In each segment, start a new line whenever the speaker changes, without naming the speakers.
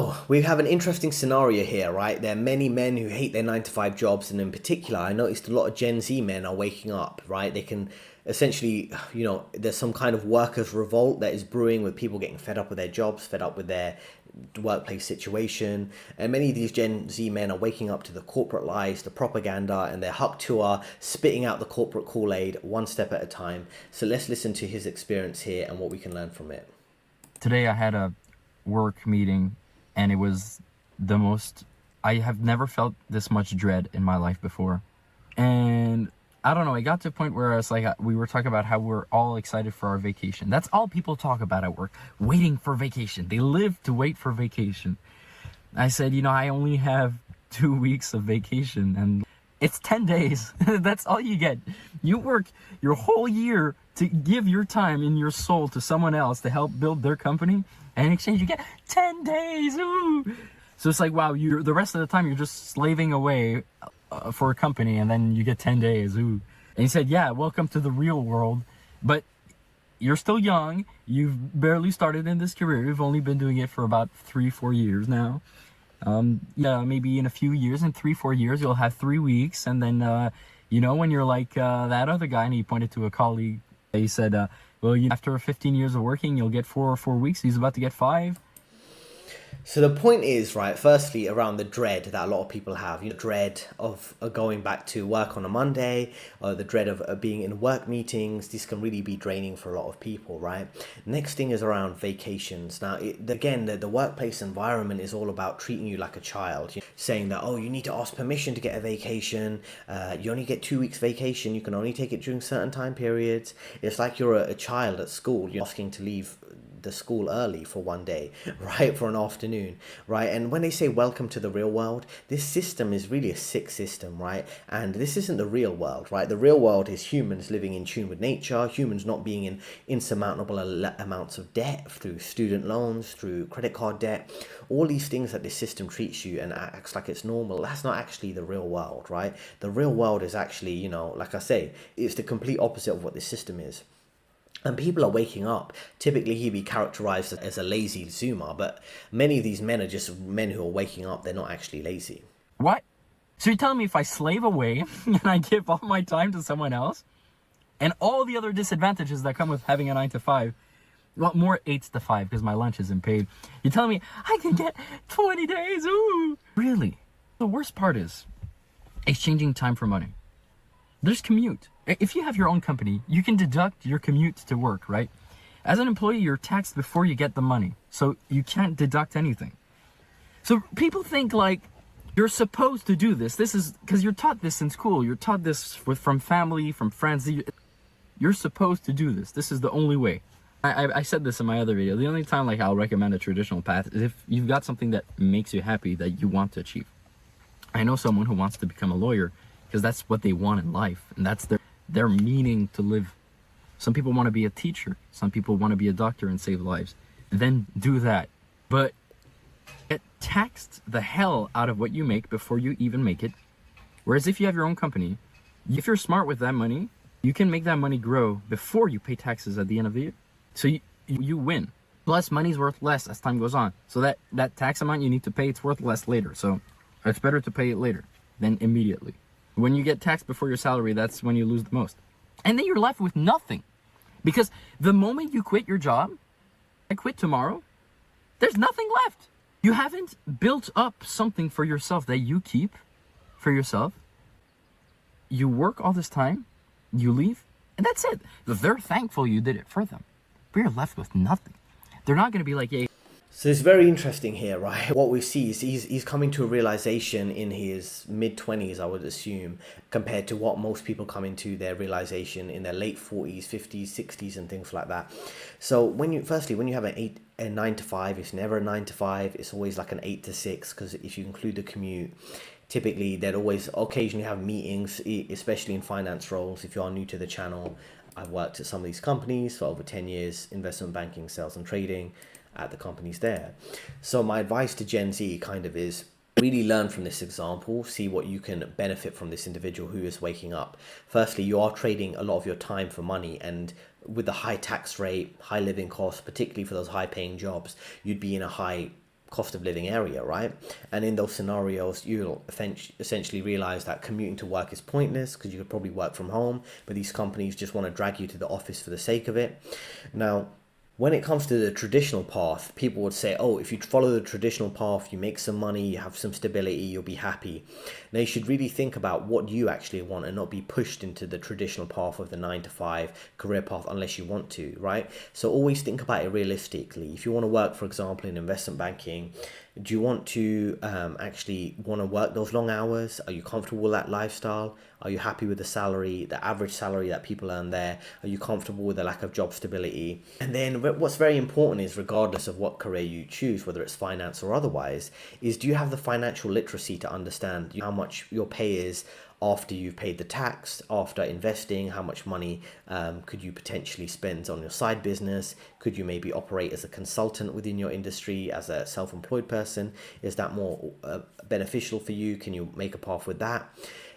Oh, we have an interesting scenario here, right? There are many men who hate their 9 to 5 jobs, and in particular, I noticed a lot of Gen Z men are waking up, right? They can essentially, there's some kind of workers' revolt that is brewing with people getting fed up with their jobs, fed up with their workplace situation. And many of these Gen Z men are waking up to the corporate lies, the propaganda, and their huck tour, spitting out the corporate Kool-Aid one step at a time. So let's listen to his experience here and what we can learn from it.
Today I had a work meeting and it was the most, I have never felt this much dread in my life before. And I don't know, it got to a point where I was like, we were talking about how we're all excited for our vacation. That's all people talk about at work, waiting for vacation. They live to wait for vacation. I said, I only have 2 weeks of vacation and it's 10 days. That's all you get. You work your whole year to give your time and your soul to someone else to help build their company. And in exchange, you get 10 days. Ooh. So it's like, wow, the rest of the time you're just slaving away for a company and then you get 10 days. Ooh. And he said, yeah, welcome to the real world. But you're still young. You've barely started in this career. You've only been doing it for about 3-4 years now. Maybe in a few years, in 3-4 years, you'll have 3 weeks. And then, when you're like that other guy, and he pointed to a colleague, he said, after 15 years of working, you'll get 4 weeks. He's about to get 5.
So the point is, right, firstly, around the dread that a lot of people have, dread of going back to work on a Monday, or the dread of being in work meetings. This can really be draining for a lot of people, right? Next thing is around vacations. Now, the workplace environment is all about treating you like a child, saying that, you need to ask permission to get a vacation. You only get 2 weeks vacation. You can only take it during certain time periods. It's like you're a child at school. You're asking to leave the school early for one day, right, for an afternoon, right? And when they say welcome to the real world, this system is really a sick system, right? And this isn't the real world, right? The real world is humans living in tune with nature, humans not being in insurmountable amounts of debt through student loans, through credit card debt, all these things that this system treats you and acts like it's normal. That's not actually the real world, right? The real world is actually, like I say, it's the complete opposite of what this system is. And people are waking up. Typically, he'd be characterized as a lazy Zoomer, but many of these men are just men who are waking up. They're not actually lazy.
What? So you're telling me if I slave away and I give all my time to someone else and all the other disadvantages that come with having a 9 to 5, well, more 8s to 5 because my lunch isn't paid. You're telling me I can get 20 days? Ooh. Really? The worst part is exchanging time for money. There's commute. If you have your own company, you can deduct your commute to work, right? As an employee, you're taxed before you get the money, so you can't deduct anything. So people think like you're supposed to do this. This is because you're taught this in school. You're taught this from family, from friends. You're supposed to do this. This is the only way. I said this in my other video. The only time I'll recommend a traditional path is if you've got something that makes you happy that you want to achieve. I know someone who wants to become a lawyer because that's what they want in life, and that's their meaning to live. Some people want to be a teacher. Some people want to be a doctor and save lives. Then do that. But get taxed the hell out of what you make before you even make it. Whereas if you have your own company, if you're smart with that money, you can make that money grow before you pay taxes at the end of the year. So you win. Plus, money's worth less as time goes on. So that tax amount you need to pay, it's worth less later. So it's better to pay it later than immediately. When you get taxed before your salary, that's when you lose the most. And then you're left with nothing. Because the moment you quit your job, I quit tomorrow, there's nothing left. You haven't built up something for yourself that you keep for yourself. You work all this time, you leave, and that's it. They're thankful you did it for them. But you're left with nothing. They're not going to be like, hey.
So it's very interesting here, right? What we see is he's coming to a realization in his mid-20s, I would assume, compared to what most people come into their realization in their late 40s, 50s, 60s, and things like that. So when you have a 9 to 5, it's never a 9 to 5. It's always like an 8 to 6, because if you include the commute, typically they'd always occasionally have meetings, especially in finance roles. If you are new to the channel, I've worked at some of these companies for over 10 years, investment banking, sales and trading, at the companies there. So my advice to Gen Z kind of is really learn from this example, see what you can benefit from this individual who is waking up. Firstly, you are trading a lot of your time for money, and with the high tax rate, high living costs, particularly for those high paying jobs, you'd be in a high cost of living area, right? And in those scenarios, you'll essentially realize that commuting to work is pointless because you could probably work from home, but these companies just want to drag you to the office for the sake of it. Now, when it comes to the traditional path, people would say, oh, if you follow the traditional path, you make some money, you have some stability, you'll be happy. Now, you should really think about what you actually want and not be pushed into the traditional path of the 9 to 5 career path unless you want to, right? So always think about it realistically. If you want to work, for example, in investment banking, do you want to actually want to work those long hours? Are you comfortable with that lifestyle? Are you happy with the salary, the average salary that people earn there? Are you comfortable with the lack of job stability? And then what's very important is, regardless of what career you choose, whether it's finance or otherwise, is do you have the financial literacy to understand how much your pay is after you've paid the tax, after investing, how much money could you potentially spend on your side business? Could you maybe operate as a consultant within your industry, as a self-employed person? Is that more beneficial for you? Can you make a path with that?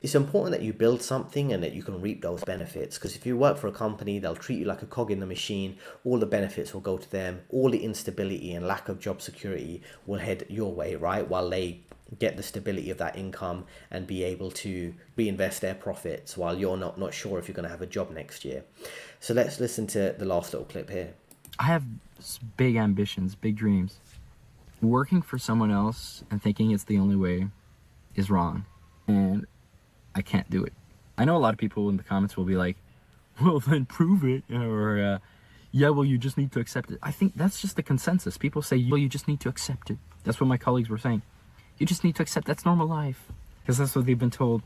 It's important that you build something and that you can reap those benefits, because if you work for a company, they'll treat you like a cog in the machine. All the benefits will go to them. All the instability and lack of job security will head your way, right? While they get the stability of that income and be able to reinvest their profits while you're not sure if you're going to have a job next year. So let's listen to the last little clip here.
I have big ambitions, big dreams. Working for someone else and thinking it's the only way is wrong. And I can't do it. I know a lot of people in the comments will be like, well, then prove it. Or, yeah, well, you just need to accept it. I think that's just the consensus. People say, well, you just need to accept it. That's what my colleagues were saying. You just need to accept that's normal life. Because that's what they've been told.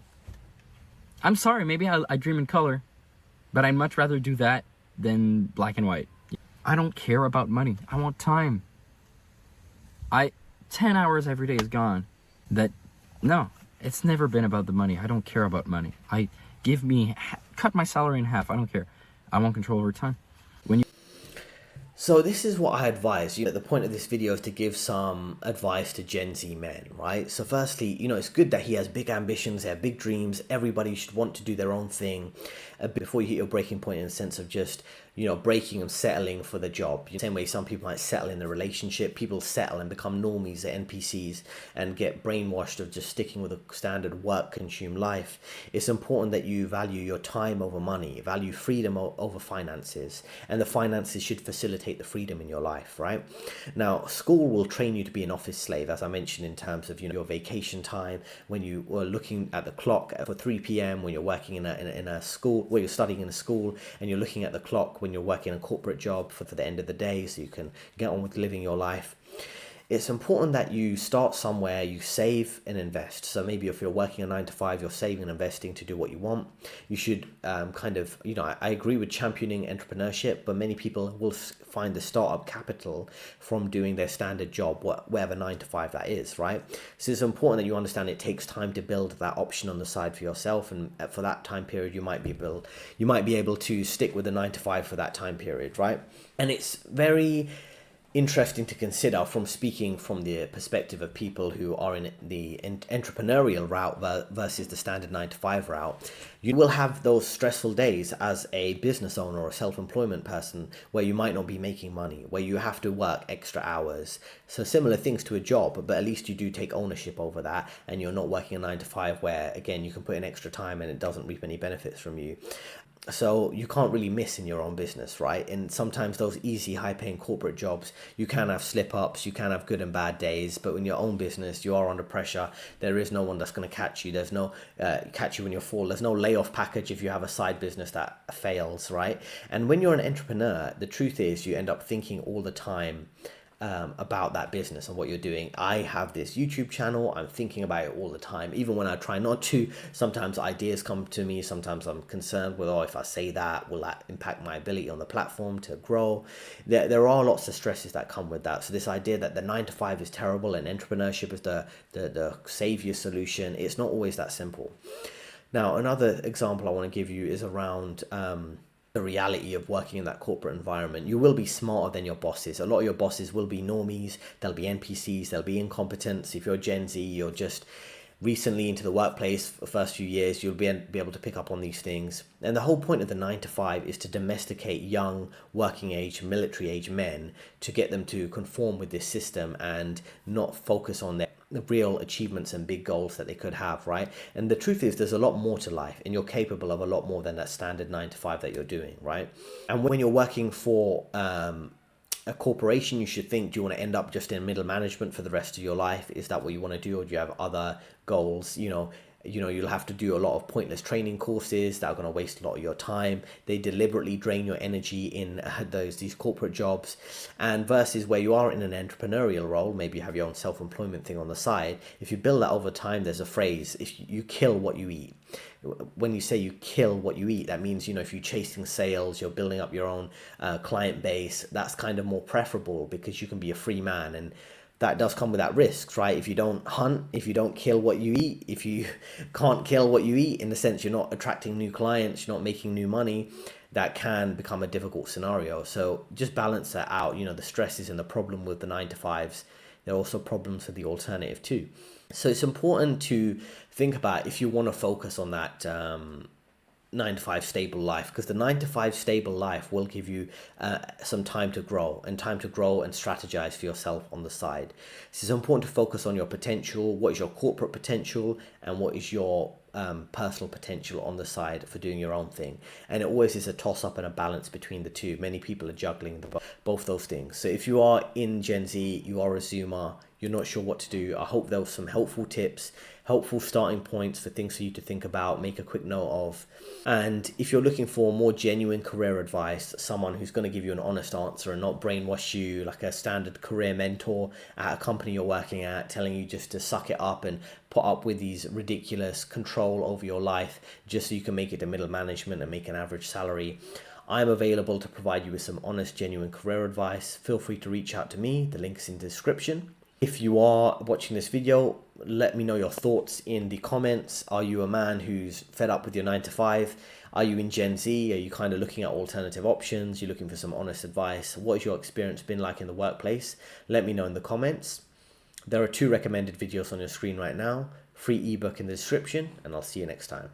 I'm sorry, maybe I dream in color, but I'd much rather do that than black and white. I don't care about money. I want time. 10 hours every day is gone. No, it's never been about the money. I don't care about money. Cut my salary in half. I don't care. I want control over time.
So this is what I advise you. The point of this video is to give some advice to Gen Z men, right? So firstly, it's good that he has big ambitions, they have big dreams. Everybody should want to do their own thing before you hit your breaking point, in the sense of just, breaking and settling for the job. The same way some people might settle in a relationship, people settle and become normies at NPCs and get brainwashed of just sticking with a standard work-consumed life. It's important that you value your time over money, value freedom over finances, and the finances should facilitate the freedom in your life, right? Now, school will train you to be an office slave, as I mentioned, in terms of your vacation time, when you were looking at the clock for 3 p.m. when you're working in a school, where you're studying in a school, and you're looking at the clock when you're working a corporate job for the end of the day, so you can get on with living your life. It's important that you start somewhere, you save and invest. So maybe if you're working a 9 to 5, you're saving and investing to do what you want. You should I agree with championing entrepreneurship, but many people will find the startup capital from doing their standard job, whatever 9 to 5 that is, right? So it's important that you understand it takes time to build that option on the side for yourself, and for that time period, you might be able to stick with the 9 to 5 for that time period, right? And it's very interesting to consider from speaking from the perspective of people who are in the entrepreneurial route versus the standard 9 to 5 route. You will have those stressful days as a business owner or a self-employment person where you might not be making money, where you have to work extra hours. So similar things to a job, but at least you do take ownership over that, and you're not working a 9 to 5 where, again, you can put in extra time and it doesn't reap any benefits from you. So you can't really miss in your own business, right? And sometimes those easy, high-paying corporate jobs, you can have slip-ups, you can have good and bad days, but in your own business, you are under pressure. There is no one that's going to catch you. There's no catch you when you fall. There's no layoff package if you have a side business that fails, right? And when you're an entrepreneur, the truth is you end up thinking all the time about that business and what you're doing. I have this YouTube channel. I'm thinking about it all the time. Even when I try not to, sometimes ideas come to me. Sometimes I'm concerned with, if I say that, will that impact my ability on the platform to grow? There are lots of stresses that come with that. So this idea that the 9 to 5 is terrible and entrepreneurship is the savior solution, it's not always that simple. Now, another example I want to give you is around the reality of working in that corporate environment. You will be smarter than your bosses. A lot of your bosses will be normies, they'll be NPCs, they'll be incompetent. If you're Gen Z, you're just recently into the workplace for the first few years, you'll be able to pick up on these things. And the whole point of the 9 to 5 is to domesticate young working age, military age men, to get them to conform with this system and not focus on the real achievements and big goals that they could have, right? And the truth is, there's a lot more to life, and you're capable of a lot more than that standard 9 to 5 that you're doing, right? And when you're working for a corporation, you should think, do you want to end up just in middle management for the rest of your life? Is that what you want to do, or do you have other goals? You'll have to do a lot of pointless training courses that are going to waste a lot of your time. They deliberately drain your energy in these corporate jobs. And versus where you are in an entrepreneurial role, maybe you have your own self-employment thing on the side. If you build that over time, there's a phrase, if you kill what you eat. When you say you kill what you eat, that means, if you're chasing sales, you're building up your own client base, that's kind of more preferable because you can be a free man. And that does come with that risks, right? If you don't hunt, if you don't kill what you eat, if you can't kill what you eat, in the sense you're not attracting new clients, you're not making new money, that can become a difficult scenario. So just balance that out. The stresses and the problem with the 9 to 5s, there are also problems with the alternative too. So it's important to think about if you want to focus on that 9 to 5 stable life, because the 9 to 5 stable life will give you some time to grow and strategize for yourself on the side. So it's important to focus on your potential. What is your corporate potential, and what is your personal potential on the side for doing your own thing? And it always is a toss up and a balance between the two. Many people are juggling both those things. So if you are in Gen Z, you are a Zoomer, you're not sure what to do, I hope there was some helpful tips, helpful starting points for things for you to think about, make a quick note of. And if you're looking for more genuine career advice, someone who's going to give you an honest answer and not brainwash you like a standard career mentor at a company you're working at, telling you just to suck it up and put up with these ridiculous control over your life just so you can make it to middle management and make an average salary, I'm available to provide you with some honest, genuine career advice. Feel free to reach out to me. The link's in the description. If you are watching this video, let me know your thoughts in the comments. Are you a man who's fed up with your 9 to 5? Are you in Gen Z? Are you kind of looking at alternative options? You're looking for some honest advice? What has your experience been like in the workplace? Let me know in the comments. There are 2 recommended videos on your screen right now. Free ebook in the description, and I'll see you next time.